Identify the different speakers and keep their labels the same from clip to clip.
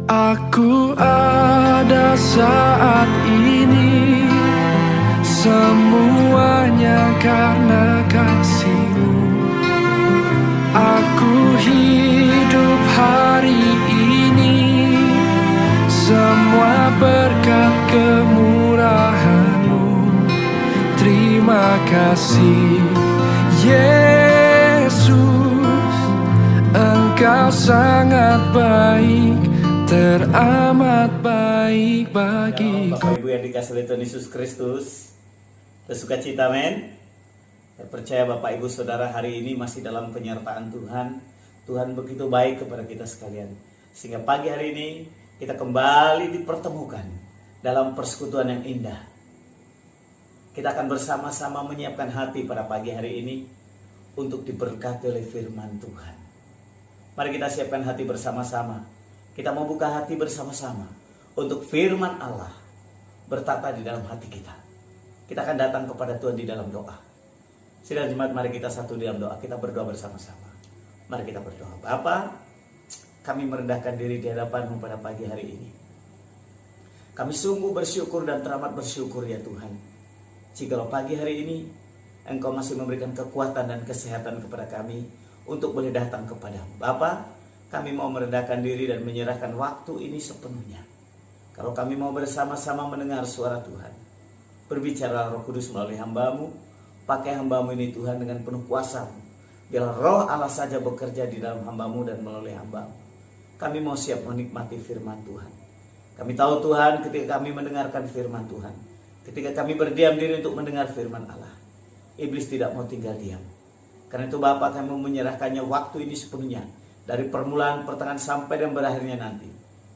Speaker 1: Aku ada saat ini, semuanya karena kasih-Mu. Aku hidup hari ini, semua berkat kemurahan-Mu. Terima kasih Yesus, Engkau sangat baik, teramat baik bagiku.
Speaker 2: Bapak Ibu yang dikasihi oleh Tuhan Yesus Kristus, bersuka cita, men. Saya percaya Bapak Ibu Saudara hari ini masih dalam penyertaan Tuhan. Tuhan begitu baik kepada kita sekalian, sehingga pagi hari ini kita kembali dipertemukan dalam persekutuan yang indah. Kita akan bersama-sama menyiapkan hati pada pagi hari ini untuk diberkati oleh firman Tuhan. Mari kita siapkan hati bersama-sama. Kita mau buka hati bersama-sama untuk firman Allah bertata di dalam hati kita. Kita akan datang kepada Tuhan di dalam doa. Sidang jemaat, mari kita satu di dalam doa. Kita berdoa bersama-sama. Mari kita berdoa. Bapa, kami merendahkan diri di hadapan-Mu pada pagi hari ini. Kami sungguh bersyukur dan teramat bersyukur ya Tuhan. Jikalau pagi hari ini Engkau masih memberikan kekuatan dan kesehatan kepada kami untuk boleh datang kepada-Mu. Bapa, kami mau merendahkan diri dan menyerahkan waktu ini sepenuhnya. Kalau kami mau bersama-sama mendengar suara Tuhan, berbicara Roh Kudus melalui hamba-Mu, pakai hamba-Mu ini Tuhan dengan penuh kuasa-Mu. Biarlah Roh Allah saja bekerja di dalam hamba-Mu dan melalui hamba-Mu. Kami mau siap menikmati firman Tuhan. Kami tahu Tuhan, ketika kami mendengarkan firman Tuhan, ketika kami berdiam diri untuk mendengar firman Allah, iblis tidak mau tinggal diam. Karena itu Bapa, kami mau menyerahkannya waktu ini sepenuhnya. Dari permulaan, pertengahan sampai dan berakhirnya nanti,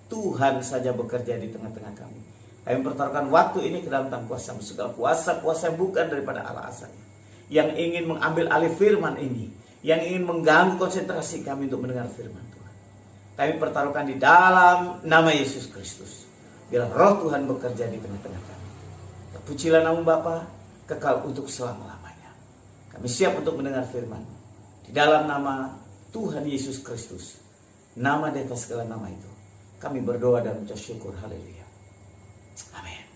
Speaker 2: Tuhan saja bekerja di tengah-tengah kami. Kami mempertaruhkan waktu ini ke dalam tangan kuasa-Mu. Segala kuasa-kuasa yang bukan daripada Allah asalnya, yang ingin mengambil alih firman ini, yang ingin mengganggu konsentrasi kami untuk mendengar firman Tuhan, kami pertaruhkan di dalam nama Yesus Kristus. Biarlah Roh Tuhan bekerja di tengah-tengah kami. Terpujilah nama Bapa, kekal untuk selama-lamanya. Kami siap untuk mendengar firman di dalam nama Tuhan Yesus Kristus, nama di atas segala nama itu. Kami berdoa dan mengucap syukur. Haleluya. Amin.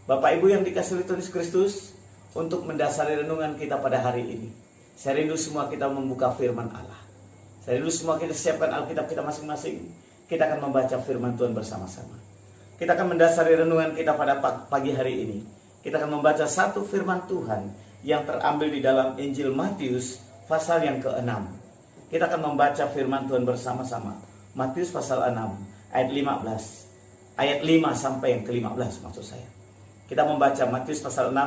Speaker 2: Bapak Ibu yang dikasihi oleh Tuhan Yesus Kristus, untuk mendasari renungan kita pada hari ini, saya rindu semua kita membuka firman Allah. Saya rindu semua kita siapkan Alkitab kita masing-masing. Kita akan membaca firman Tuhan bersama-sama. Kita akan mendasari renungan kita pada pagi hari ini. Kita akan membaca satu firman Tuhan yang terambil di dalam Injil Matius pasal yang ke-6. Kita akan membaca firman Tuhan bersama-sama. Matius pasal 6 ayat 15. Ayat 5 sampai yang ke-15 maksud saya. Kita membaca Matius pasal 6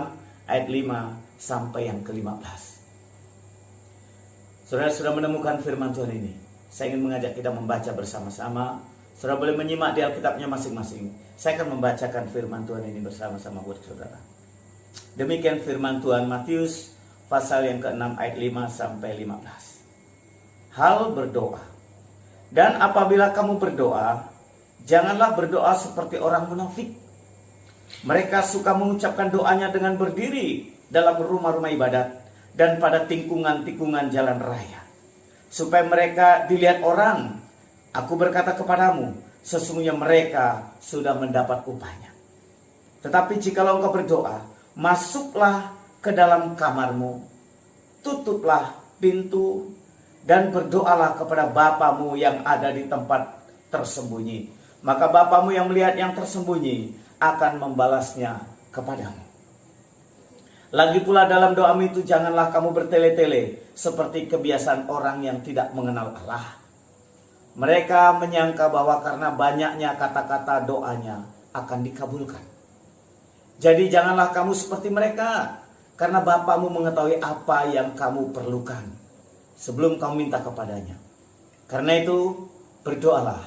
Speaker 2: ayat 5 sampai yang ke-15. Saudara sudah menemukan firman Tuhan ini. Saya ingin mengajak kita membaca bersama-sama. Saudara boleh menyimak di Alkitabnya masing-masing. Saya akan membacakan firman Tuhan ini bersama-sama buat saudara. Demikian firman Tuhan, Matius pasal yang ke-6 ayat 5 sampai 15. Hal berdoa. Dan apabila kamu berdoa, janganlah berdoa seperti orang munafik. Mereka suka mengucapkan doanya dengan berdiri dalam rumah-rumah ibadat dan pada tikungan-tikungan jalan raya, supaya mereka dilihat orang. Aku berkata kepadamu, sesungguhnya mereka sudah mendapat upahnya. Tetapi jikalau engkau berdoa, masuklah ke dalam kamarmu, tutuplah pintu, dan berdoalah kepada Bapamu yang ada di tempat tersembunyi. Maka Bapamu yang melihat yang tersembunyi akan membalasnya kepadamu. Lagi pula dalam doamu itu janganlah kamu bertele-tele seperti kebiasaan orang yang tidak mengenal Allah. Mereka menyangka bahwa karena banyaknya kata-kata doanya akan dikabulkan. Jadi janganlah kamu seperti mereka, karena Bapamu mengetahui apa yang kamu perlukan sebelum kamu minta kepadanya. Karena itu berdoalah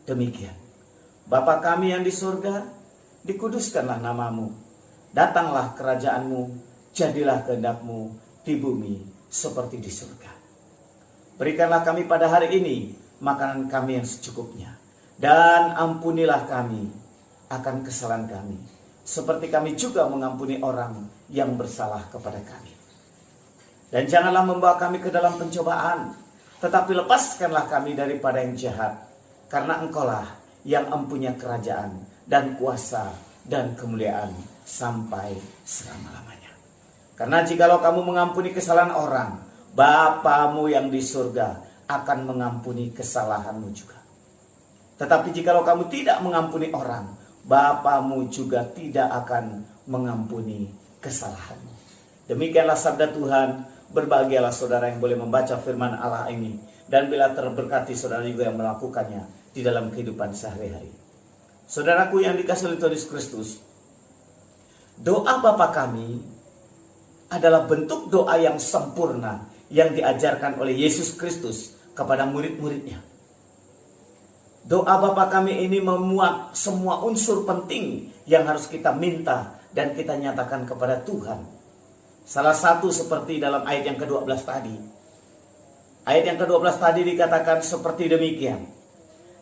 Speaker 2: demikian. Bapa kami yang di surga, dikuduskanlah namamu. Datanglah kerajaanmu, jadilah kehendak-Mu di bumi seperti di surga. Berikanlah kami pada hari ini makanan kami yang secukupnya. Dan ampunilah kami akan kesalahan kami, seperti kami juga mengampuni orang yang bersalah kepada kami. Dan janganlah membawa kami ke dalam pencobaan, tetapi lepaskanlah kami daripada yang jahat. karena Engkaulah yang mempunyai kerajaan dan kuasa dan kemuliaan sampai selama-lamanya. Karena jikalau kamu mengampuni kesalahan orang, Bapamu yang di surga akan mengampuni kesalahanmu juga. Tetapi jikalau kamu tidak mengampuni orang, Bapamu juga tidak akan mengampuni kesalahanmu. Demikianlah sabda Tuhan. Berbahagialah saudara yang boleh membaca firman Allah ini, dan bila terberkati saudara juga yang melakukannya di dalam kehidupan sehari-hari. Saudaraku yang dikasihi oleh Tuhan Yesus Kristus, doa Bapa kami adalah bentuk doa yang sempurna yang diajarkan oleh Yesus Kristus kepada murid-muridnya. Doa Bapa kami ini memuat semua unsur penting yang harus kita minta dan kita nyatakan kepada Tuhan. Salah satu seperti dalam ayat yang ke-12 tadi. Ayat yang ke-12 tadi dikatakan seperti demikian.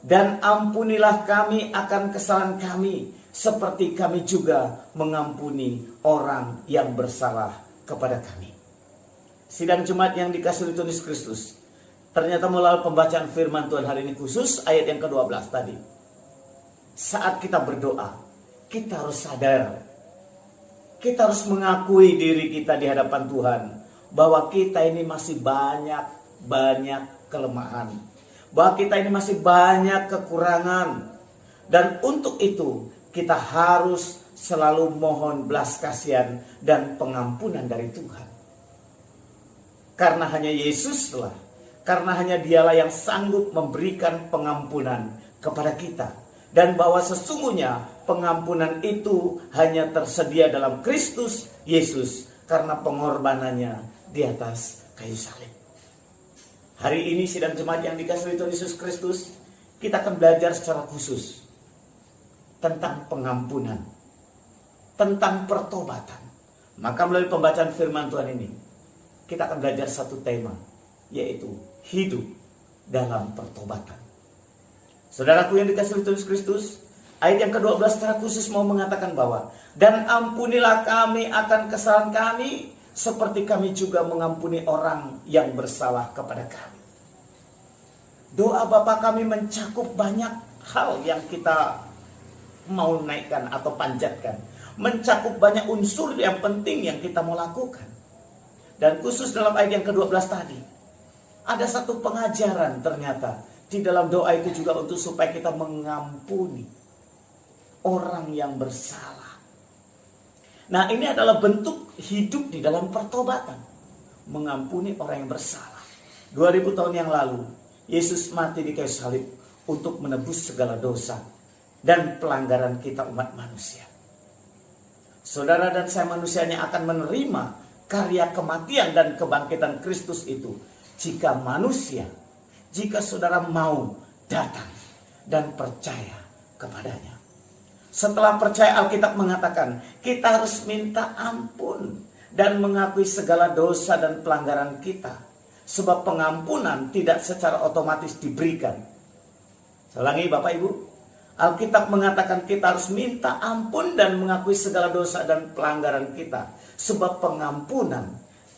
Speaker 2: Dan ampunilah kami akan kesalahan kami, seperti kami juga mengampuni orang yang bersalah kepada kami. Sidang Jemaat yang dikasihi Tuhan Yesus Kristus, ternyata melalui pembacaan firman Tuhan hari ini, khusus ayat yang ke-12 tadi, saat kita berdoa, kita harus sadar, kita harus mengakui diri kita di hadapan Tuhan, bahwa kita ini masih banyak kelemahan, bahwa kita ini masih banyak kekurangan. Dan untuk itu kita harus selalu mohon belas kasihan dan pengampunan dari Tuhan. Karena hanya Yesuslah, karena hanya Dialah yang sanggup memberikan pengampunan kepada kita. Dan bahwa sesungguhnya pengampunan itu hanya tersedia dalam Kristus Yesus karena pengorbanannya di atas kayu salib. Hari ini sidang jemaat yang dikasihi Tuhan Yesus Kristus, kita akan belajar secara khusus tentang pengampunan, tentang pertobatan. Maka melalui pembacaan firman Tuhan ini, kita akan belajar satu tema, yaitu hidup dalam pertobatan. Saudaraku yang dikasihi Tuhan Yesus Kristus, ayat yang ke-12 secara khusus mau mengatakan bahwa, dan ampunilah kami akan kesalahan kami, seperti kami juga mengampuni orang yang bersalah kepada kami. Doa Bapa kami mencakup banyak hal yang kita mau naikkan atau panjatkan. Mencakup banyak unsur yang penting yang kita mau lakukan. Dan khusus dalam ayat yang ke-12 tadi, ada satu pengajaran ternyata di dalam doa itu juga untuk supaya kita mengampuni orang yang bersalah. Nah, ini adalah bentuk hidup di dalam pertobatan. Mengampuni orang yang bersalah. 2000 tahun yang lalu, Yesus mati di kayu salib untuk menebus segala dosa dan pelanggaran kita umat manusia. Saudara dan saya manusianya akan menerima karya kematian dan kebangkitan Kristus itu jika manusia, jika saudara mau datang dan percaya kepadanya. Setelah percaya, Alkitab mengatakan kita harus minta ampun dan mengakui segala dosa dan pelanggaran kita. Sebab pengampunan tidak secara otomatis diberikan. Saya ulangi Bapak Ibu, Alkitab mengatakan kita harus minta ampun dan mengakui segala dosa dan pelanggaran kita. Sebab pengampunan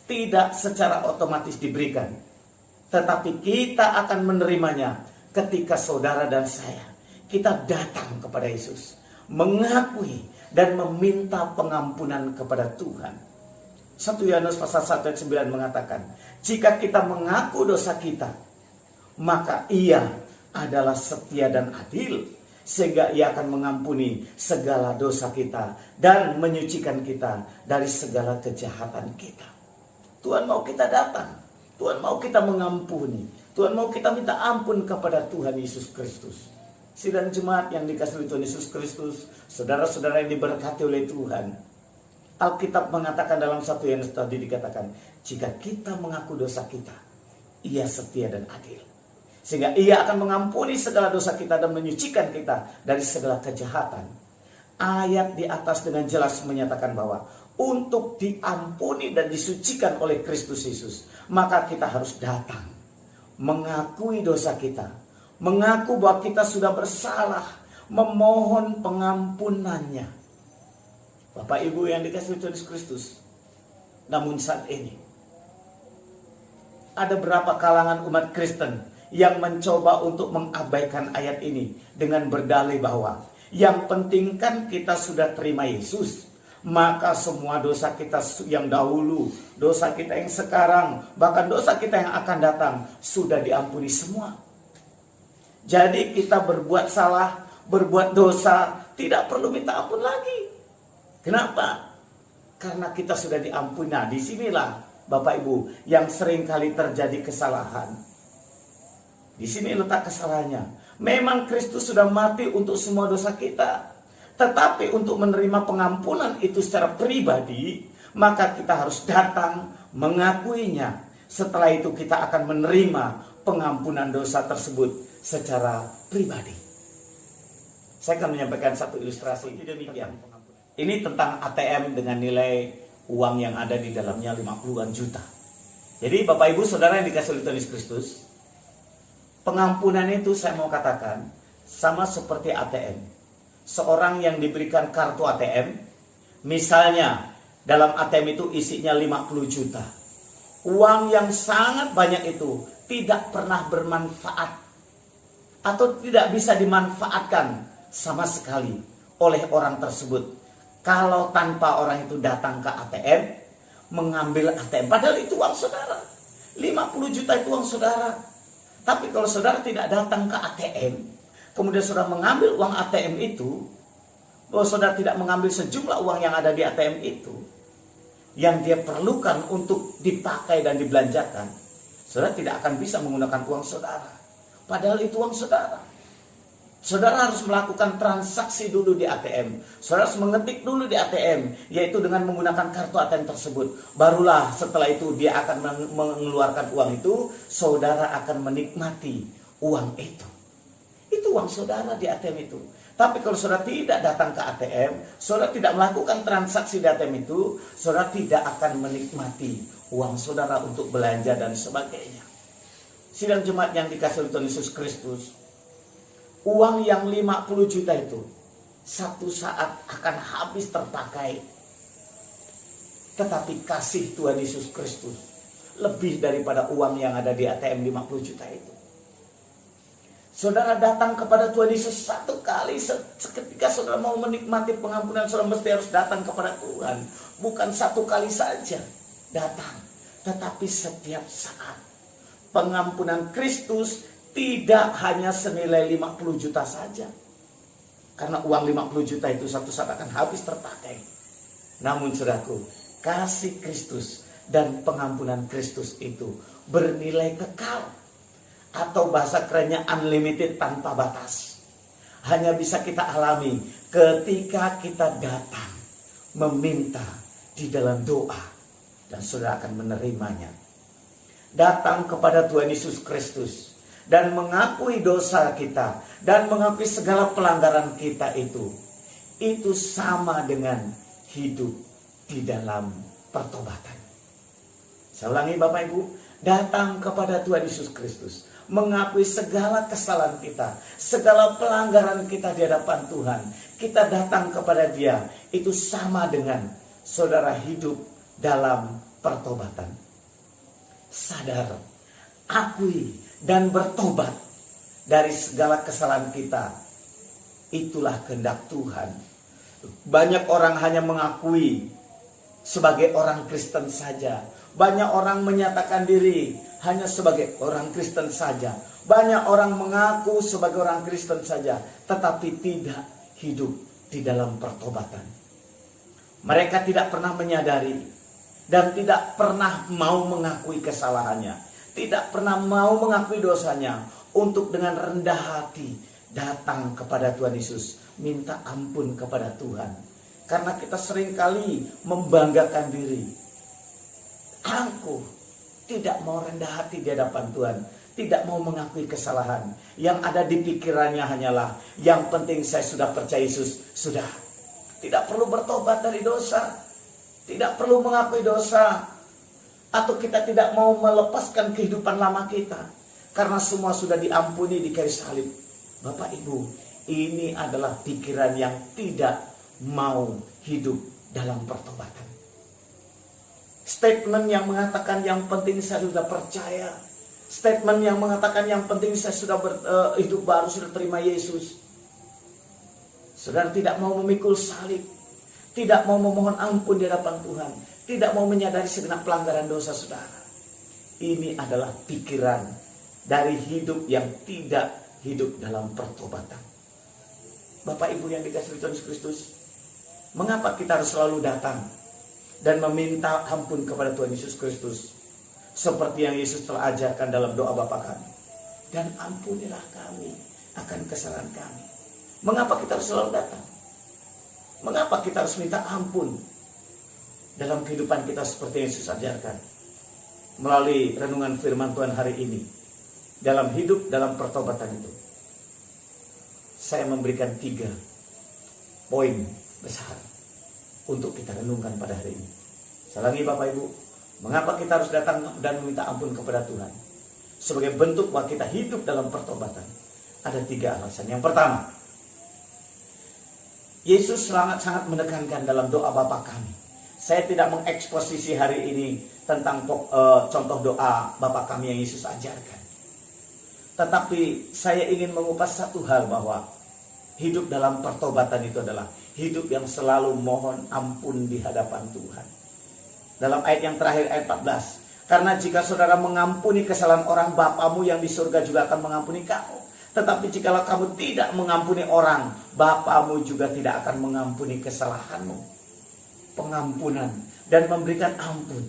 Speaker 2: tidak secara otomatis diberikan. Tetapi kita akan menerimanya ketika saudara dan saya, kita datang kepada Yesus, mengakui dan meminta pengampunan kepada Tuhan. 1 Yohanes pasal 1 ayat 9 mengatakan, jika kita mengaku dosa kita, maka Ia adalah setia dan adil, sehingga Ia akan mengampuni segala dosa kita dan menyucikan kita dari segala kejahatan kita. Tuhan mau kita datang, Tuhan mau kita mengampuni, Tuhan mau kita minta ampun kepada Tuhan Yesus Kristus. Sidang jemaat yang dikasihi Tuhan Yesus Kristus, saudara-saudara yang diberkati oleh Tuhan, Alkitab mengatakan dalam 1 Yohanes tadi dikatakan, jika kita mengaku dosa kita, Ia setia dan adil, sehingga Ia akan mengampuni segala dosa kita dan menyucikan kita dari segala kejahatan. Ayat di atas dengan jelas menyatakan bahwa untuk diampuni dan disucikan oleh Kristus Yesus, maka kita harus datang, mengakui dosa kita, mengaku bahwa kita sudah bersalah, memohon pengampunannya. Bapak Ibu yang dikasihi Tuhan Yesus Kristus, namun saat ini ada berapa kalangan umat Kristen yang mencoba untuk mengabaikan ayat ini dengan berdalih bahwa yang penting kan kita sudah terima Yesus, maka semua dosa kita yang dahulu, dosa kita yang sekarang, bahkan dosa kita yang akan datang sudah diampuni semua. Jadi kita berbuat salah, berbuat dosa, tidak perlu minta ampun lagi. Kenapa? Karena kita sudah diampuni. Nah, disinilah Bapak Ibu yang sering kali terjadi kesalahan. Di sini letak kesalahannya. Memang Kristus sudah mati untuk semua dosa kita. Tetapi untuk menerima pengampunan itu secara pribadi, maka kita harus datang mengakuinya. Setelah itu kita akan menerima pengampunan dosa tersebut secara pribadi. Saya akan menyampaikan satu ilustrasi. Demikian. Ini tentang ATM dengan nilai uang yang ada di dalamnya 50-an juta. Jadi Bapak Ibu Saudara yang dikasihi oleh Tuhan Yesus Kristus, pengampunan itu saya mau katakan sama seperti ATM. Seorang yang diberikan kartu ATM, misalnya dalam ATM itu isinya 50 juta. Uang yang sangat banyak itu tidak pernah bermanfaat atau tidak bisa dimanfaatkan sama sekali oleh orang tersebut. Kalau tanpa orang itu datang ke ATM, mengambil ATM. Padahal itu uang saudara. 50 juta itu uang saudara. Tapi kalau saudara tidak datang ke ATM, kemudian saudara mengambil uang ATM itu, bahwa saudara tidak mengambil sejumlah uang yang ada di ATM itu, yang dia perlukan untuk dipakai dan dibelanjakan, saudara tidak akan bisa menggunakan uang saudara. Padahal itu uang saudara. Saudara harus melakukan transaksi dulu di ATM. Saudara harus mengetik dulu di ATM, yaitu dengan menggunakan kartu ATM tersebut. Barulah setelah itu dia akan mengeluarkan uang itu, saudara akan menikmati uang itu. Itu uang saudara di ATM itu. Tapi kalau saudara tidak datang ke ATM, saudara tidak melakukan transaksi di ATM itu, saudara tidak akan menikmati uang saudara untuk belanja dan sebagainya. Sidang jemaat yang dikasihi oleh Tuhan Yesus Kristus, uang yang 50 juta itu satu saat akan habis terpakai. Tetapi kasih Tuhan Yesus Kristus lebih daripada uang yang ada di ATM 50 juta itu. Saudara datang kepada Tuhan Yesus satu kali, seketika saudara mau menikmati pengampunan, saudara mesti harus datang kepada Tuhan. Bukan satu kali saja datang, tetapi setiap saat. Pengampunan Kristus tidak hanya senilai 50 juta saja. Karena uang 50 juta itu satu saat akan habis terpakai. Namun saudaraku, kasih Kristus dan pengampunan Kristus itu bernilai kekal. Atau bahasa kerennya unlimited, tanpa batas. Hanya bisa kita alami ketika kita datang meminta di dalam doa. Dan saudara akan menerimanya. Datang kepada Tuhan Yesus Kristus dan mengakui dosa kita dan mengakui segala pelanggaran kita itu sama dengan hidup di dalam pertobatan. Saya ulangi Bapak Ibu, datang kepada Tuhan Yesus Kristus, mengakui segala kesalahan kita, segala pelanggaran kita di hadapan Tuhan, kita datang kepada Dia, itu sama dengan saudara hidup dalam pertobatan. Sadar, akui dan bertobat dari segala kesalahan kita. Itulah kehendak Tuhan. Banyak orang hanya mengakui sebagai orang Kristen saja. Banyak orang menyatakan diri hanya sebagai orang Kristen saja. Banyak orang mengaku sebagai orang Kristen saja, tetapi tidak hidup di dalam pertobatan. Mereka tidak pernah menyadari dan tidak pernah mau mengakui kesalahannya. Tidak pernah mau mengakui dosanya, untuk dengan rendah hati datang kepada Tuhan Yesus, minta ampun kepada Tuhan. Karena kita seringkali membanggakan diri. Aku tidak mau rendah hati di hadapan Tuhan, tidak mau mengakui kesalahan. Yang ada di pikirannya hanyalah, yang penting saya sudah percaya Yesus, sudah. Tidak perlu bertobat dari dosa, tidak perlu mengakui dosa. Atau kita tidak mau melepaskan kehidupan lama kita, karena semua sudah diampuni di kayu salib. Bapak Ibu, ini adalah pikiran yang tidak mau hidup dalam pertobatan. Statement yang mengatakan yang penting saya sudah percaya, Statement yang mengatakan yang penting saya sudah hidup baru, sudah terima Yesus. Saudara tidak mau memikul salib, tidak mau memohon ampun di hadapan Tuhan, tidak mau menyadari segenap pelanggaran dosa saudara. Ini adalah pikiran dari hidup yang tidak hidup dalam pertobatan. Bapak Ibu yang dikasihi Tuhan Yesus Kristus, mengapa kita harus selalu datang dan meminta ampun kepada Tuhan Yesus Kristus? Seperti yang Yesus telah ajarkan dalam doa Bapa kami. Dan ampunilah kami akan kesalahan kami. Mengapa kita harus selalu datang? Mengapa kita harus minta ampun dalam kehidupan kita seperti yang Yesus ajarkan? Melalui renungan firman Tuhan hari ini, dalam hidup dalam pertobatan itu, saya memberikan 3 poin besar untuk kita renungkan pada hari ini. Saya ulangi Bapak Ibu, mengapa kita harus datang dan meminta ampun kepada Tuhan? Sebagai bentuk bahwa kita hidup dalam pertobatan. Ada 3 alasan. Yang pertama, Yesus sangat menekankan dalam doa Bapa kami. Saya tidak mengeksposisi hari ini tentang contoh doa Bapa kami yang Yesus ajarkan. Tetapi saya ingin mengupas satu hal, bahwa hidup dalam pertobatan itu adalah hidup yang selalu mohon ampun di hadapan Tuhan. Dalam ayat yang terakhir, ayat 14. Karena jika saudara mengampuni kesalahan orang, Bapamu yang di surga juga akan mengampuni kamu. Tetapi jikalau kamu tidak mengampuni orang, Bapamu juga tidak akan mengampuni kesalahanmu. Pengampunan dan memberikan ampun,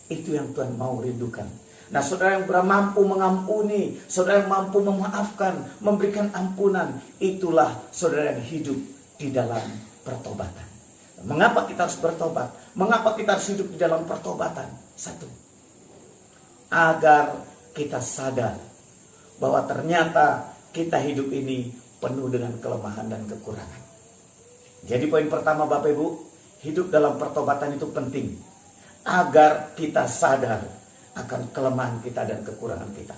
Speaker 2: itu yang Tuhan mau rindukan. Nah, saudara yang mampu mengampuni, saudara yang mampu memaafkan, memberikan ampunan, itulah saudara yang hidup di dalam pertobatan. Mengapa kita harus bertobat? Mengapa kita harus hidup di dalam pertobatan? 1, agar kita sadar bahwa ternyata kita hidup ini penuh dengan kelemahan dan kekurangan. Jadi poin pertama Bapak Ibu, hidup dalam pertobatan itu penting agar kita sadar akan kelemahan kita dan kekurangan kita.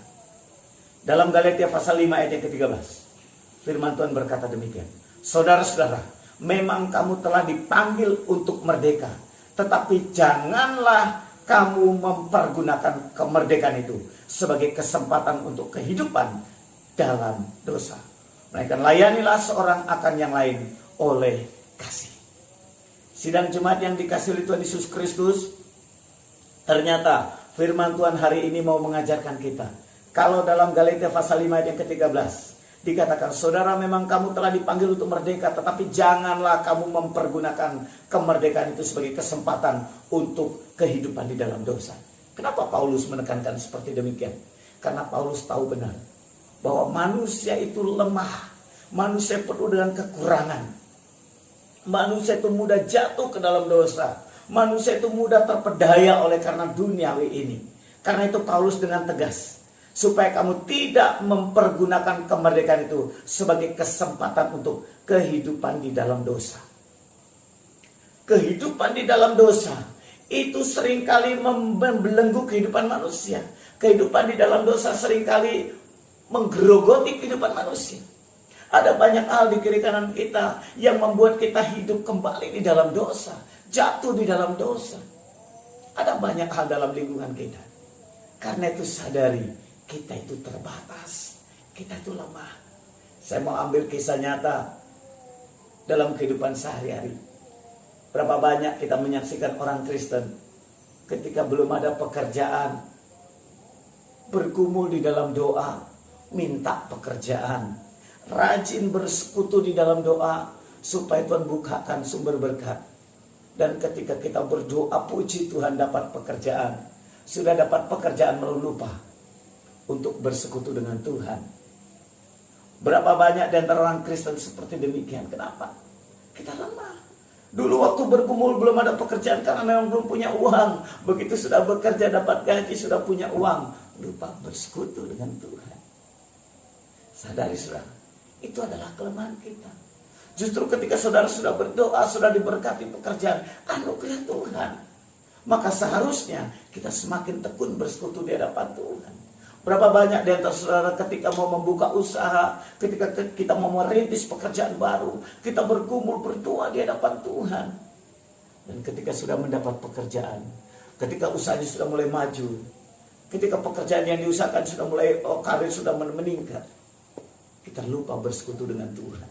Speaker 2: Dalam Galatia pasal 5 ayat yang ke-13, firman Tuhan berkata demikian. Saudara-saudara, memang kamu telah dipanggil untuk merdeka, tetapi janganlah kamu mempergunakan kemerdekaan itu sebagai kesempatan untuk kehidupan dalam dosa. Melainkan layanilah seorang akan yang lain oleh kasih. Sidang jemaat yang dikasihi oleh Tuhan Yesus Kristus, ternyata firman Tuhan hari ini mau mengajarkan kita. Kalau dalam Galatia pasal 5 ayat yang ke-13 dikatakan, saudara memang kamu telah dipanggil untuk merdeka, tetapi janganlah kamu mempergunakan kemerdekaan itu sebagai kesempatan untuk kehidupan di dalam dosa. Kenapa Paulus menekankan seperti demikian? Karena Paulus tahu benar bahwa manusia itu lemah, manusia penuh dengan kekurangan, manusia itu mudah jatuh ke dalam dosa, manusia itu mudah terpedaya oleh karena duniawi ini. Karena itu Paulus dengan tegas, supaya kamu tidak mempergunakan kemerdekaan itu sebagai kesempatan untuk kehidupan di dalam dosa. Kehidupan di dalam dosa itu seringkali membelenggu kehidupan manusia. Kehidupan di dalam dosa seringkali menggerogoti kehidupan manusia. Ada banyak hal di kiri kanan kita yang membuat kita hidup kembali di dalam dosa, jatuh di dalam dosa. Ada banyak hal dalam lingkungan kita. Karena itu sadari, kita itu terbatas, kita itu lemah. Saya mau ambil kisah nyata dalam kehidupan sehari-hari. Berapa banyak kita menyaksikan orang Kristen ketika belum ada pekerjaan, bergumul di dalam doa, minta pekerjaan, rajin bersekutu di dalam doa supaya Tuhan bukakan sumber berkat. Dan ketika kita berdoa, puji Tuhan dapat pekerjaan, sudah dapat pekerjaan lalu lupa untuk bersekutu dengan Tuhan. Berapa banyak di antara orang Kristen seperti demikian? Kenapa? Kita lemah. Dulu waktu bergumul belum ada pekerjaan karena memang belum punya uang. Begitu sudah bekerja dapat gaji, sudah punya uang, lupa bersekutu dengan Tuhan. Sadari saudara, itu adalah kelemahan kita. Justru ketika saudara sudah berdoa, sudah diberkati pekerjaan, anugerah Tuhan, maka seharusnya kita semakin tekun bersekutu di hadapan Tuhan. Berapa banyak di antara saudara ketika mau membuka usaha, ketika kita mau merintis pekerjaan baru, kita bergumul berdoa di hadapan Tuhan. Dan ketika sudah mendapat pekerjaan, ketika usahanya sudah mulai maju, Ketika pekerjaan yang diusahakan sudah mulai, karir sudah meningkat, kita lupa bersekutu dengan Tuhan.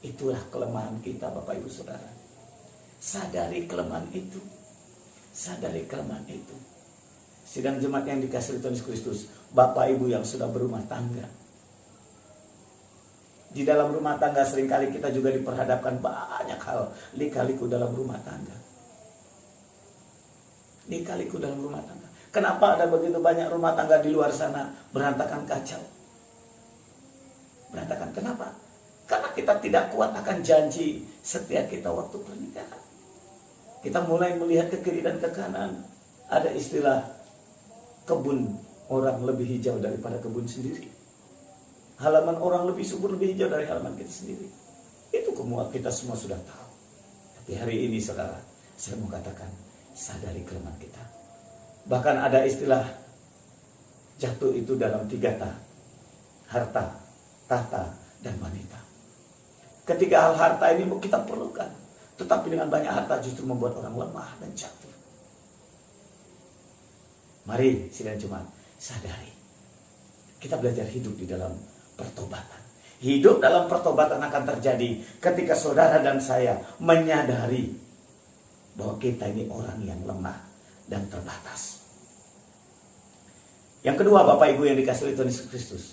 Speaker 2: Itulah kelemahan kita, Bapak Ibu Saudara. Sadari kelemahan itu. Sadari kelemahan itu. Sidang jemaat yang dikasihi Tuhan Yesus Kristus, Bapak Ibu yang sudah berumah tangga. Di dalam rumah tangga seringkali kita juga diperhadapkan banyak hal lika-liku dalam rumah tangga. Lika-liku dalam rumah tangga. Kenapa ada begitu banyak rumah tangga di luar sana berantakan, kacau? Berantakan, kenapa? Karena kita tidak kuat akan janji setiap kita waktu pernikahan. Kita mulai melihat ke kiri dan ke kanan. Ada istilah, kebun orang lebih hijau daripada kebun sendiri. Halaman orang lebih subur, lebih hijau dari halaman kita sendiri. Itu kita semua sudah tahu. Tapi hari ini saudara, saya mau katakan, sadari kelemahan kita. Bahkan ada istilah, jatuh itu dalam 3 tahap: harta, tahta, dan wanita. Ketika hal harta ini kita perlukan, tetapi dengan banyak harta justru membuat orang lemah dan jatuh. Mari sidang jemaat, sadari. Kita belajar hidup di dalam pertobatan. Hidup dalam pertobatan akan terjadi ketika saudara dan saya menyadari bahwa kita ini orang yang lemah dan terbatas. Yang kedua, Bapak Ibu yang dikasihi Tuhan Yesus Kristus,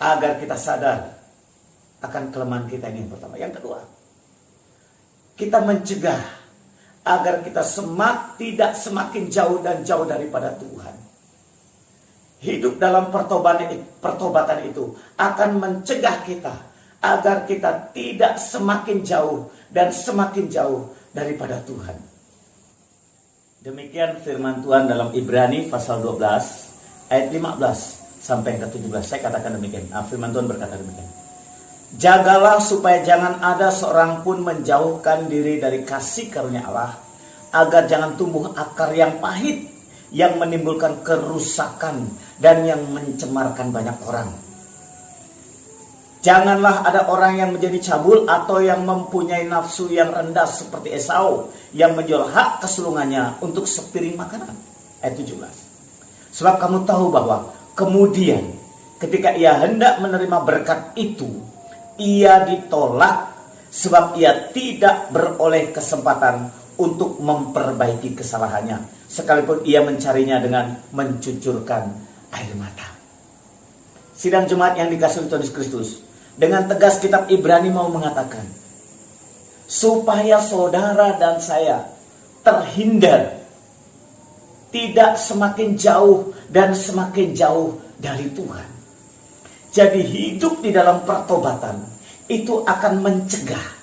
Speaker 2: agar kita sadar akan kelemahan kita ini yang pertama. Yang kedua, kita mencegah agar kita tidak semakin jauh dan jauh daripada Tuhan. Hidup dalam pertobatan itu akan mencegah kita agar kita tidak semakin jauh dan semakin jauh daripada Tuhan. Demikian firman Tuhan dalam Ibrani pasal 12 ayat 15 sampai ke 17. Saya katakan demikian. Firman Tuhan berkata demikian. Jagalah supaya jangan ada seorang pun menjauhkan diri dari kasih karunia Allah, agar jangan tumbuh akar yang pahit yang menimbulkan kerusakan dan yang mencemarkan banyak orang. Janganlah ada orang yang menjadi cabul atau yang mempunyai nafsu yang rendah seperti Esau, yang menjual hak kesulungannya untuk sepiring makanan. Ayat 17. Sebab kamu tahu bahwa kemudian ketika ia hendak menerima berkat itu, ia ditolak sebab ia tidak beroleh kesempatan untuk memperbaiki kesalahannya, sekalipun ia mencarinya dengan mencucurkan air mata. Sidang jemaat yang dikasihi Tuhan Yesus Kristus, dengan tegas kitab Ibrani mau mengatakan, supaya saudara dan saya terhindar tidak semakin jauh dan semakin jauh dari Tuhan. Jadi hidup di dalam pertobatan itu akan mencegah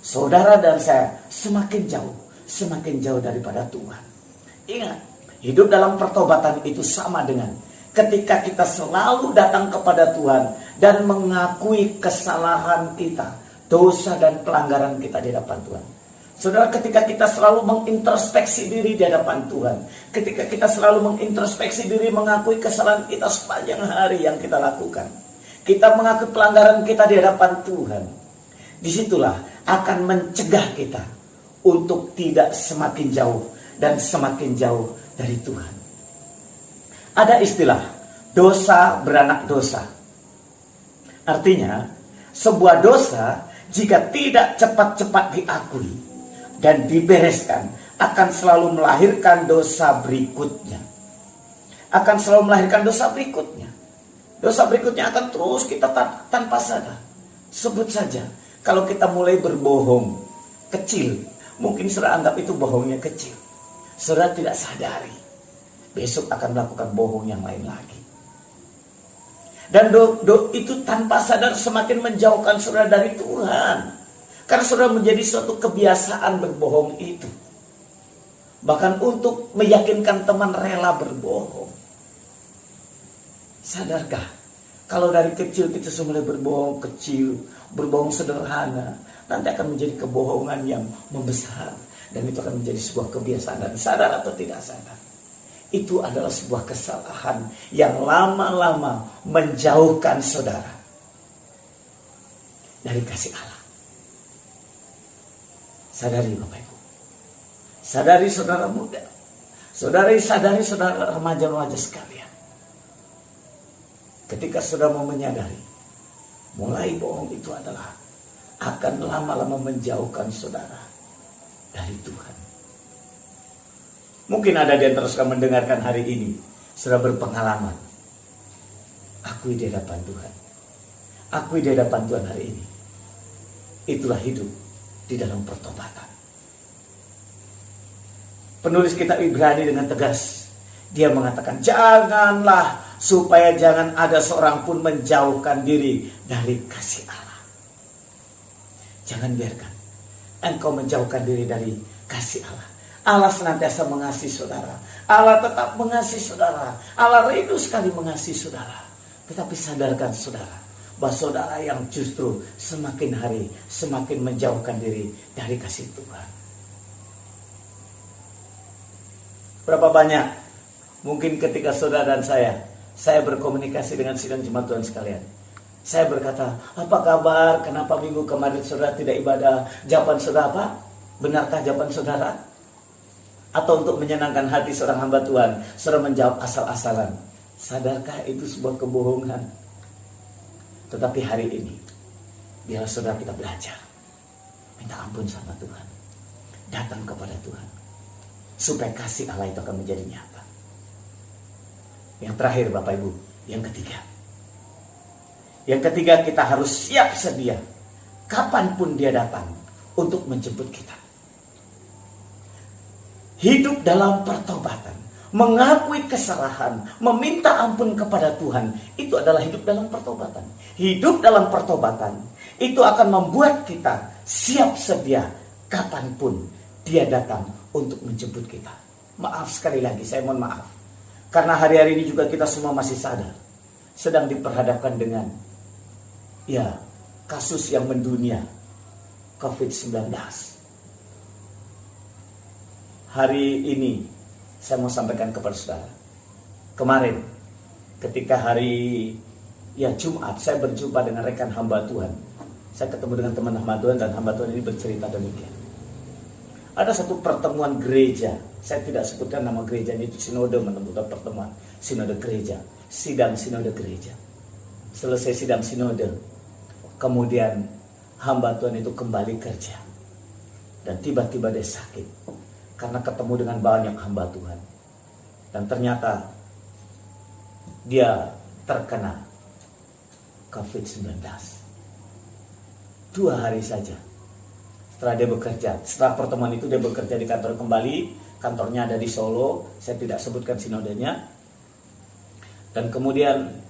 Speaker 2: saudara dan saya semakin jauh daripada Tuhan. Ingat, hidup dalam pertobatan itu sama dengan ketika kita selalu datang kepada Tuhan dan mengakui kesalahan kita, dosa dan pelanggaran kita di hadapan Tuhan. Saudara, ketika kita selalu mengintrospeksi diri di hadapan Tuhan, ketika kita selalu mengintrospeksi diri, mengakui kesalahan kita sepanjang hari yang kita lakukan, kita mengakui pelanggaran kita di hadapan Tuhan, disitulah akan mencegah kita untuk tidak semakin jauh dan semakin jauh dari Tuhan. Ada istilah dosa beranak dosa. Artinya, sebuah dosa jika tidak cepat-cepat diakui dan dibereskan, akan selalu melahirkan dosa berikutnya. Akan selalu melahirkan dosa berikutnya. Dosa berikutnya akan terus kita tanpa sadar. Sebut saja, kalau kita mulai berbohong kecil, mungkin saudara anggap itu bohongnya kecil. Saudara tidak sadari, besok akan melakukan bohong yang lain lagi. Dan itu tanpa sadar semakin menjauhkan saudara dari Tuhan. Karena saudara menjadi suatu kebiasaan berbohong itu. Bahkan untuk meyakinkan teman rela berbohong. Sadarkah? Kalau dari kecil kita mulai berbohong kecil, berbohong sederhana, nanti akan menjadi kebohongan yang membesar. Dan itu akan menjadi sebuah kebiasaan. Dan sadar atau tidak sadar, itu adalah sebuah kesalahan yang lama-lama menjauhkan saudara dari kasih Allah. Sadari Bapak Ibu. Sadari saudara muda. Sadari saudara remaja-remaja sekalian. Ketika saudara mau menyadari, mulai bohong itu adalah akan lama-lama menjauhkan saudara dari Tuhan. Mungkin ada di antara saudara mendengarkan hari ini, saudara berpengalaman. Akui di hadapan Tuhan. Akui di hadapan Tuhan hari ini. Itulah hidup di dalam pertobatan. Penulis kitab Ibrani dengan tegas, dia mengatakan, janganlah supaya jangan ada seorang pun menjauhkan diri dari kasih Allah. Jangan biarkan engkau menjauhkan diri dari kasih Allah. Allah senantiasa mengasihi saudara. Allah tetap mengasihi saudara. Allah rindu sekali mengasihi saudara. Tetapi sadarkan saudara, bahwa saudara yang justru semakin hari semakin menjauhkan diri dari kasih Tuhan. Berapa banyak mungkin ketika saudara dan saya berkomunikasi dengan sidang jemaat Tuhan sekalian. Saya berkata, apa kabar? Kenapa minggu kemarin saudara tidak ibadah? Jawaban saudara apa? Benarkah jawaban saudara? Atau untuk menyenangkan hati seorang hamba Tuhan, saudara menjawab asal-asalan. Sadarkah itu sebuah kebohongan? Tetapi hari ini, biarlah saudara kita belajar. Minta ampun sama Tuhan. Datang kepada Tuhan. Supaya kasih Allah itu akan menjadi nyata. Yang terakhir Bapak Ibu, yang ketiga. Yang ketiga, kita harus siap sedia kapanpun dia datang untuk menjemput kita. Hidup dalam pertobatan, mengakui kesalahan, meminta ampun kepada Tuhan, itu adalah hidup dalam pertobatan. Hidup dalam pertobatan itu akan membuat kita siap sedia kapanpun dia datang untuk menjemput kita. Maaf sekali lagi, saya mohon maaf. Karena hari-hari ini juga kita semua masih sadar, sedang diperhadapkan dengan kasus yang mendunia, COVID-19. Hari ini saya mau sampaikan kepada saudara. Kemarin ketika hari Jumat, saya berjumpa dengan rekan hamba Tuhan. Saya ketemu dengan teman hamba Tuhan, dan hamba Tuhan ini bercerita demikian. Ada satu pertemuan gereja, saya tidak sebutkan nama gereja, itu sinode, menemukan pertemuan sinode gereja, sidang sinode gereja. Selesai sidang sinode, kemudian hamba Tuhan itu kembali kerja. Dan tiba-tiba dia sakit karena ketemu dengan banyak hamba Tuhan. Dan ternyata dia terkena COVID-19. 2 hari saja setelah dia bekerja. Setelah pertemuan itu dia bekerja di kantor kembali. Kantornya ada di Solo. Saya tidak sebutkan sinodenya. Dan kemudian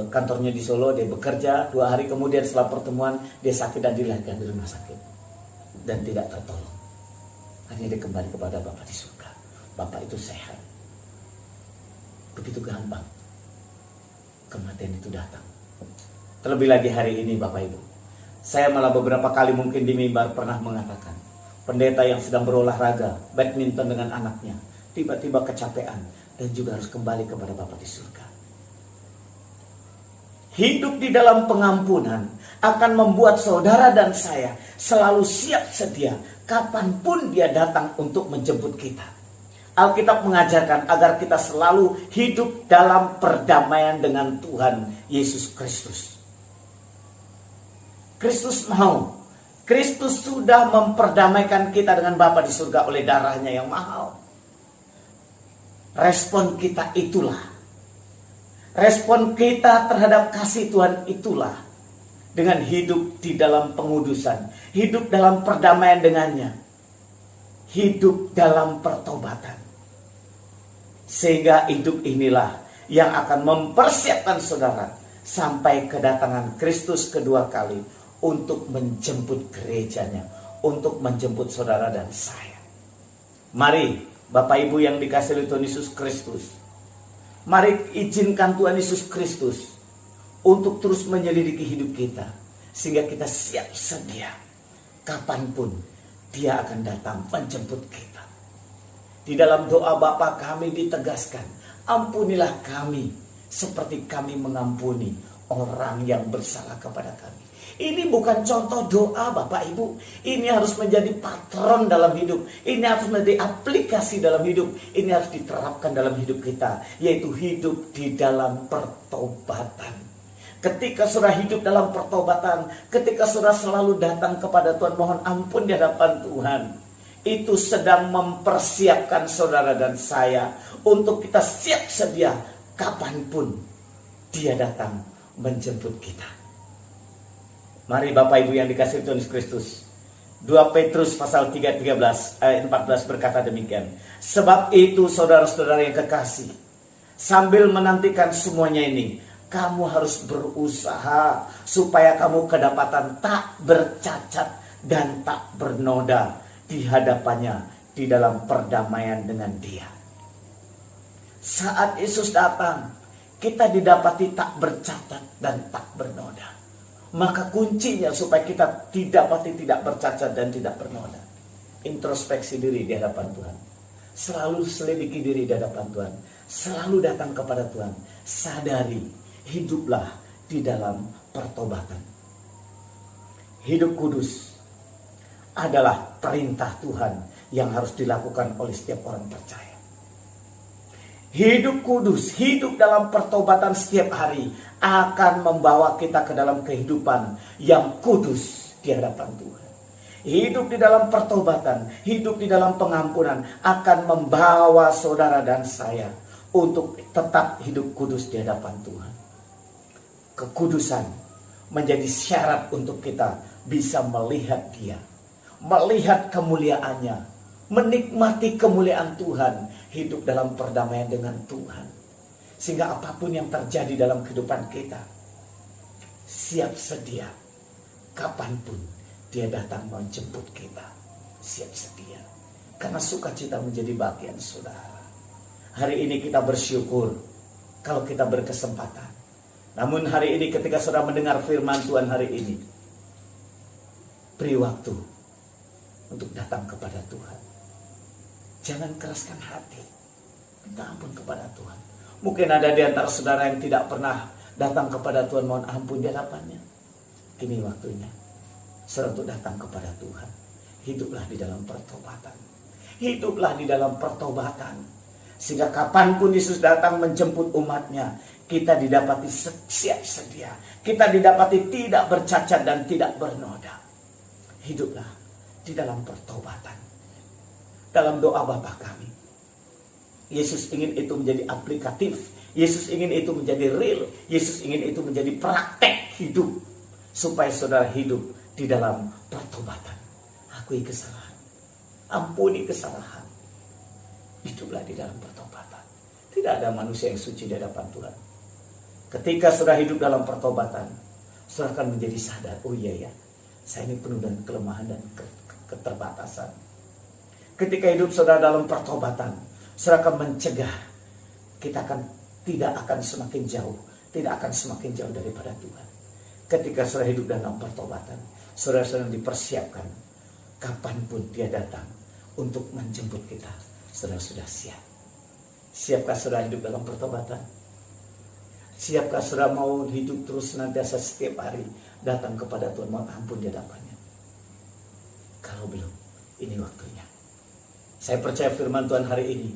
Speaker 2: kantornya di Solo, dia bekerja. 2 hari kemudian setelah pertemuan, dia sakit dan dilahirkan di rumah sakit. Dan tidak tertolong. Akhirnya dia kembali kepada Bapa di surga. Bapa itu sehat. Begitu gampang kematian itu datang. Terlebih lagi hari ini Bapak Ibu, saya malah beberapa kali mungkin di mimbar pernah mengatakan, pendeta yang sedang berolahraga badminton dengan anaknya tiba-tiba kecapean dan juga harus kembali kepada Bapa di surga. Hidup di dalam pengampunan akan membuat saudara dan saya selalu siap sedia kapanpun dia datang untuk menjemput kita. Alkitab mengajarkan agar kita selalu hidup dalam perdamaian dengan Tuhan Yesus Kristus. Kristus sudah memperdamaikan kita dengan Bapa di surga oleh darahnya yang mahal. Respon kita itulah. Respon kita terhadap kasih Tuhan itulah. Dengan hidup di dalam pengudusan. Hidup dalam perdamaian dengannya. Hidup dalam pertobatan. Sehingga hidup inilah yang akan mempersiapkan saudara sampai kedatangan Kristus kedua kali untuk menjemput gerejanya, untuk menjemput saudara dan saya. Mari Bapak Ibu yang dikasihi oleh Tuhan Yesus Kristus, mari izinkan Tuhan Yesus Kristus untuk terus menyelidiki hidup kita, sehingga kita siap sedia kapanpun Dia akan datang menjemput kita. Di dalam doa Bapa kami ditegaskan, ampunilah kami seperti kami mengampuni orang yang bersalah kepada kami. Ini bukan contoh doa Bapak Ibu. Ini harus menjadi patron dalam hidup. Ini harus menjadi aplikasi dalam hidup. Ini harus diterapkan dalam hidup kita. Yaitu hidup di dalam pertobatan. Ketika saudara hidup dalam pertobatan, ketika saudara selalu datang kepada Tuhan, mohon ampun di hadapan Tuhan, itu sedang mempersiapkan saudara dan saya untuk kita siap sedia kapanpun Dia datang menjemput kita. Mari Bapak Ibu yang dikasihi Tuhan Yesus Kristus, 2 Petrus pasal 3 ayat 14 berkata demikian. Sebab itu saudara-saudara yang kekasih, sambil menantikan semuanya ini, kamu harus berusaha supaya kamu kedapatan tak bercacat dan tak bernoda di hadapannya di dalam perdamaian dengan Dia. Saat Yesus datang, kita didapati tak bercacat dan tak bernoda. Maka kuncinya supaya kita didapati tidak bercacat dan tidak bernoda, introspeksi diri di hadapan Tuhan. Selalu selidiki diri di hadapan Tuhan. Selalu datang kepada Tuhan. Sadari, hiduplah di dalam pertobatan. Hidup kudus adalah perintah Tuhan yang harus dilakukan oleh setiap orang percaya. Hidup kudus, hidup dalam pertobatan setiap hari akan membawa kita ke dalam kehidupan yang kudus di hadapan Tuhan. Hidup di dalam pertobatan, hidup di dalam pengampunan akan membawa saudara dan saya untuk tetap hidup kudus di hadapan Tuhan. Kekudusan menjadi syarat untuk kita bisa melihat Dia, melihat kemuliaannya, menikmati kemuliaan Tuhan, hidup dalam perdamaian dengan Tuhan. Sehingga apapun yang terjadi dalam kehidupan kita, siap sedia kapanpun Dia datang menjemput kita. Siap sedia, karena sukacita menjadi bagian saudara. Hari ini kita bersyukur kalau kita berkesempatan. Namun hari ini ketika saudara mendengar firman Tuhan hari ini, beri waktu untuk datang kepada Tuhan. Jangan keraskan hati, minta ampun kepada Tuhan. Mungkin ada di antara saudara yang tidak pernah datang kepada Tuhan, mohon ampun di hadapannya. Ini waktunya saudara untuk datang kepada Tuhan. Hiduplah di dalam pertobatan. Hiduplah di dalam pertobatan. Sehingga kapanpun Yesus datang menjemput umatnya, kita didapati siap sedia. Kita didapati tidak bercacat dan tidak bernoda. Hiduplah di dalam pertobatan. Dalam doa Bapa kami, Yesus ingin itu menjadi aplikatif. Yesus ingin itu menjadi real. Yesus ingin itu menjadi praktek hidup. Supaya saudara hidup di dalam pertobatan. Akui kesalahan. Ampuni kesalahan. Hiduplah di dalam pertobatan. Tidak ada manusia yang suci di hadapan Tuhan. Ketika saudara hidup dalam pertobatan, saudara akan menjadi sadar, oh iya ya, saya ini penuh dengan kelemahan dan keterbatasan. Ketika hidup saudara dalam pertobatan, saudara akan mencegah, kita tidak akan semakin jauh, tidak akan semakin jauh daripada Tuhan. Ketika saudara hidup dalam pertobatan, saudara sedang dipersiapkan, kapanpun Dia datang untuk menjemput kita, saudara sudah siap. Siapkah saudara hidup dalam pertobatan? Siapkah saudara mau hidup terus senantiasa setiap hari datang kepada Tuhan, mohon ampun di hadapannya? Kalau belum, ini waktunya. Saya percaya firman Tuhan hari ini,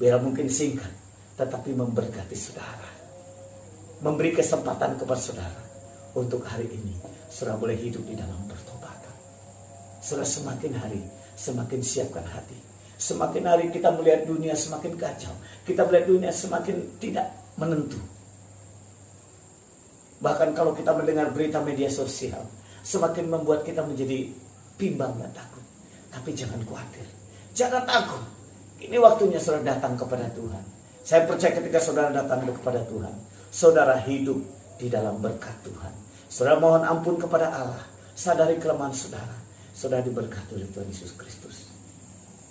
Speaker 2: biar mungkin singkat, tetapi memberkati saudara. Memberi kesempatan kepada saudara untuk hari ini, saudara boleh hidup di dalam pertobatan. Saudara semakin hari, semakin siapkan hati. Semakin hari kita melihat dunia semakin kacau. Kita melihat dunia semakin tidak menentu. Bahkan kalau kita mendengar berita media sosial, semakin membuat kita menjadi bimbang dan takut. Tapi jangan khawatir, jangan takut. Ini waktunya saudara datang kepada Tuhan. Saya percaya ketika saudara datang kepada Tuhan, saudara hidup di dalam berkat Tuhan. Saudara mohon ampun kepada Allah, sadari kelemahan saudara. Saudara diberkati oleh Tuhan Yesus Kristus.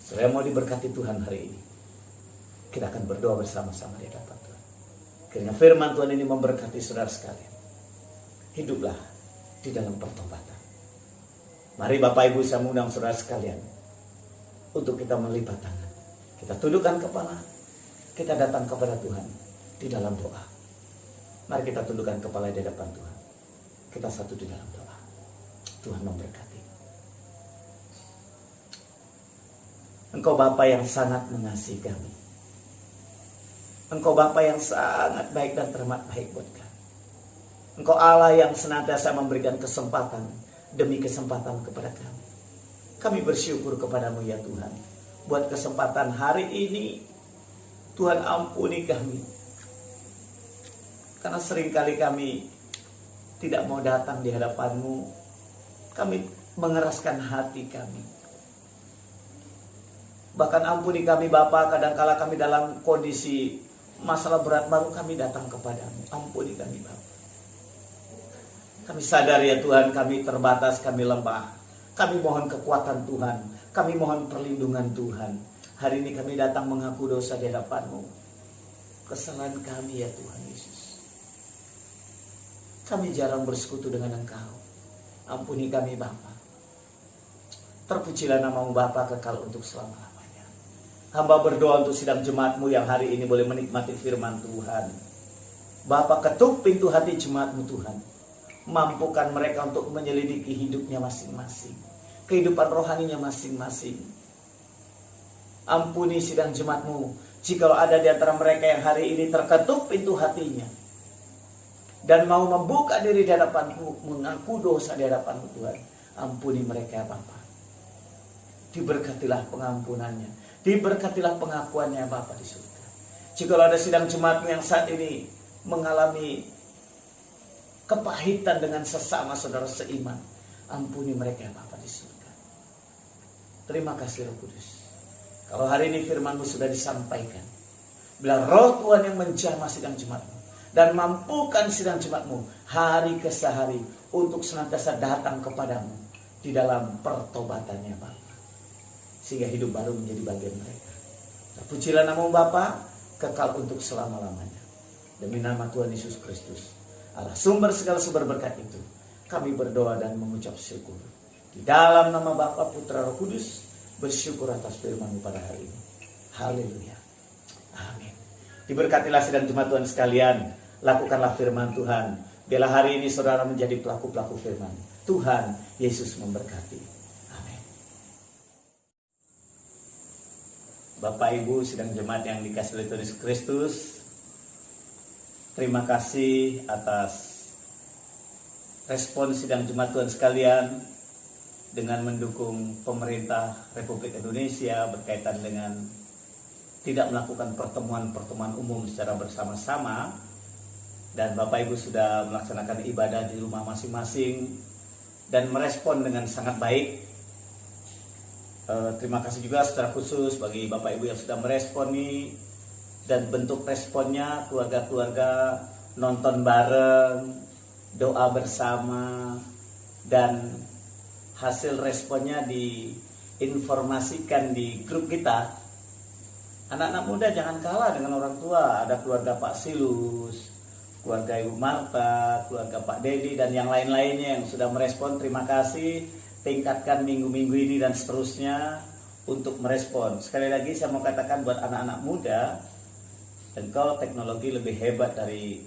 Speaker 2: Saudara mau diberkati Tuhan hari ini, kita akan berdoa bersama-sama di hadapan Tuhan. Kiranya firman Tuhan ini memberkati saudara sekalian. Hiduplah di dalam pertobatan. Mari Bapak Ibu saya mengundang saudara sekalian untuk kita melipat tangan. Kita tundukkan kepala, kita datang kepada Tuhan di dalam doa. Mari kita tundukkan kepala di hadapan Tuhan. Kita satu di dalam doa. Tuhan memberkati. Engkau Bapa yang sangat mengasihi kami. Engkau Bapa yang sangat baik dan teramat baik buat kami. Engkau Allah yang senantiasa memberikan kesempatan demi kesempatan kepada kami. Kami bersyukur kepadamu ya Tuhan. Buat kesempatan hari ini, Tuhan ampuni kami. Karena seringkali kami tidak mau datang di hadapan-Mu. Kami mengeraskan hati kami. Bahkan ampuni kami Bapa, kadangkala kami dalam kondisi masalah berat baru kami datang kepadamu. Ampuni kami Bapa. Kami sadar ya Tuhan, kami terbatas, kami lemah. Kami mohon kekuatan Tuhan. Kami mohon perlindungan Tuhan. Hari ini kami datang mengaku dosa di hadapan-Mu. Kesalahan kami ya Tuhan Yesus. Kami jarang bersekutu dengan Engkau. Ampuni kami Bapa. Terpujilah nama-Mu Bapa kekal untuk selama-lamanya. Hamba berdoa untuk sidang jemaat-Mu yang hari ini boleh menikmati firman Tuhan. Bapa, ketuk pintu hati jemaat-Mu Tuhan. Mampukan mereka untuk menyelidiki hidupnya masing-masing. Kehidupan rohaninya masing-masing. Ampuni sidang jemaat-Mu. Jikalau ada di antara mereka yang hari ini terketuk pintu hatinya. Dan mau membuka diri di hadapan-Mu, mengaku dosa di hadapan-Mu Tuhan. Ampuni mereka Bapa. Diberkatilah pengampunannya. Diberkatilah pengakuannya Bapa di surga. Jikalau ada sidang jemaat-Mu yang saat ini mengalami kepahitan dengan sesama saudara seiman, ampuni mereka Bapa di surga. Terima kasih Roh Kudus. Kalau hari ini firman-Mu sudah disampaikan, bila Roh Tuhan yang menjamah sidang jemaat-Mu dan mampukan sidang jemaat-Mu hari ke sehari untuk senantiasa datang kepadamu di dalam pertobatannya Bapa, sehingga hidup baru menjadi bagian mereka. Terpujilah nama-Mu Bapa, kekal untuk selama-lamanya. Demi nama Tuhan Yesus Kristus, Allah sumber segala sumber berkat itu, kami berdoa dan mengucap syukur. Di dalam nama Bapa, Putra, Roh Kudus, bersyukur atas firman-Mu pada hari ini. Haleluya. Amin. Diberkatilah sidang jemaat Tuhan sekalian. Lakukanlah firman Tuhan. Biarlah hari ini saudara menjadi pelaku-pelaku firman. Tuhan Yesus memberkati. Amin. Bapak Ibu sidang jemaat yang dikasihi oleh Tuhan Yesus Kristus, terima kasih atas respon sidang jemaat Tuhan sekalian dengan mendukung pemerintah Republik Indonesia berkaitan dengan tidak melakukan pertemuan-pertemuan umum secara bersama-sama. Dan Bapak Ibu sudah melaksanakan ibadah di rumah masing-masing dan merespon dengan sangat baik. Terima kasih juga secara khusus bagi Bapak Ibu yang sudah meresponi. Dan bentuk responnya keluarga-keluarga nonton bareng, doa bersama, dan hasil responnya diinformasikan di grup kita. Anak-anak muda jangan kalah dengan orang tua. Ada keluarga Pak Silus, keluarga Ibu Marta, keluarga Pak Dedi, dan yang lain-lainnya yang sudah merespon. Terima kasih. Tingkatkan minggu-minggu ini dan seterusnya untuk merespon. Sekali lagi saya mau katakan buat anak-anak muda, engkau teknologi lebih hebat dari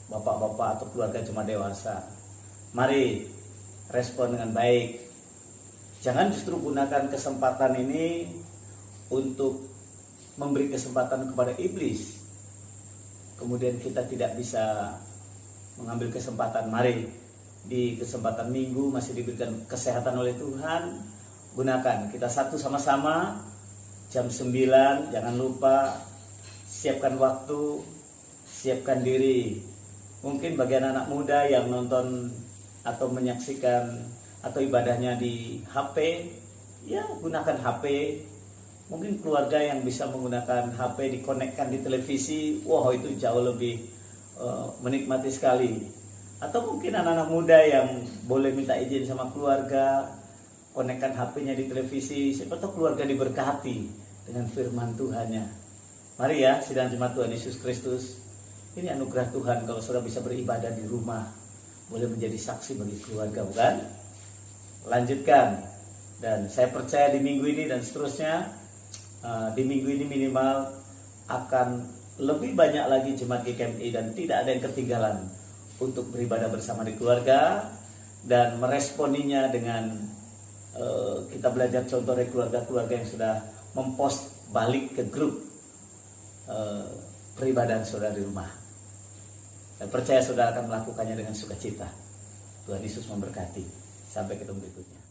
Speaker 2: bapak-bapak atau keluarga jemaat dewasa. Mari respon dengan baik. Jangan justru gunakan kesempatan ini untuk memberi kesempatan kepada iblis. Kemudian kita tidak bisa mengambil kesempatan. Mari di kesempatan minggu masih diberikan kesehatan oleh Tuhan, gunakan. Kita satu sama-sama jam 9, jangan lupa siapkan waktu, siapkan diri. Mungkin bagi anak muda yang nonton atau menyaksikan atau ibadahnya di HP, ya gunakan HP. Mungkin keluarga yang bisa menggunakan HP dikonekkan di televisi, wow itu jauh lebih menikmati sekali. Atau mungkin anak-anak muda yang boleh minta izin sama keluarga, konekkan HP-nya di televisi, siapa tahu keluarga diberkati dengan firman Tuhannya. Mari ya sidang jemaat Tuhan Yesus Kristus, ini anugerah Tuhan kalau saudara bisa beribadah di rumah, boleh menjadi saksi bagi keluarga, bukan? Lanjutkan, dan saya percaya di minggu ini dan seterusnya, di minggu ini minimal akan lebih banyak lagi jemaat GKMI dan tidak ada yang ketinggalan untuk beribadah bersama di keluarga. dan meresponinya dengan kita belajar contoh dari keluarga-keluarga yang sudah mempost balik ke grup peribadahan saudara di rumah. Saya percaya saudara akan melakukannya dengan sukacita. Tuhan Yesus memberkati. Sampai ketemu berikutnya.